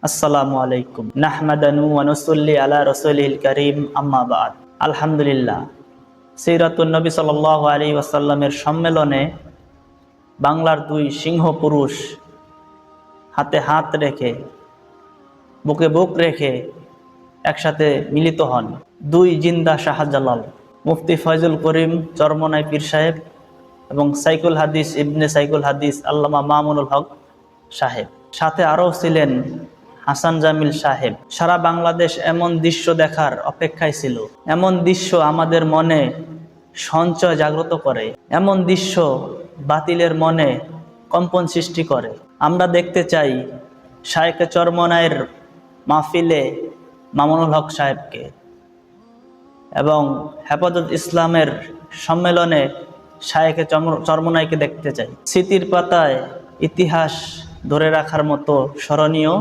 আসসালামু আলাইকুম নাহমাদানু ওয়া নুসাল্লি আলা রাসূলিল কারীম আম্মা বাদ। আলহামদুলিল্লাহ, সিরাতুন নবী সাল্লাল্লাহু আলাইহি ওয়াসাল্লামের সম্মেলনে বাংলার দুই সিংহ পুরুষ হাতে হাত রেখে বুকে বুক রেখে একসাথে মিলিত হন। দুই জিন্দা শাহজালাল, মুফতি ফয়জুল করিম চরমনাই পীর সাহেব এবং সাইকুল হাদিস ইবনে সাইকুল হাদিস আল্লামা মামুনুল হক সাহেব। সাথে আরও ছিলেন হাসান জামিল সাহেব। সারা বাংলাদেশ এমন দৃশ্য দেখার অপেক্ষায় ছিল। এমন দৃশ্য আমাদের মনে সঞ্চয় জাগ্রত করে, এমন দৃশ্য বাতিলের মনে কম্পন সৃষ্টি করে। আমরা দেখতে চাই শায়েখে চরমনাইয়ের মাহফিলে মামুনুল হক সাহেবকে এবং হেফাজত ইসলামের সম্মেলনে শায়েখে চরমনাইকে দেখতে চাই। স্মৃতির পাতায় ইতিহাস ধরে রাখার মতো স্মরণীয়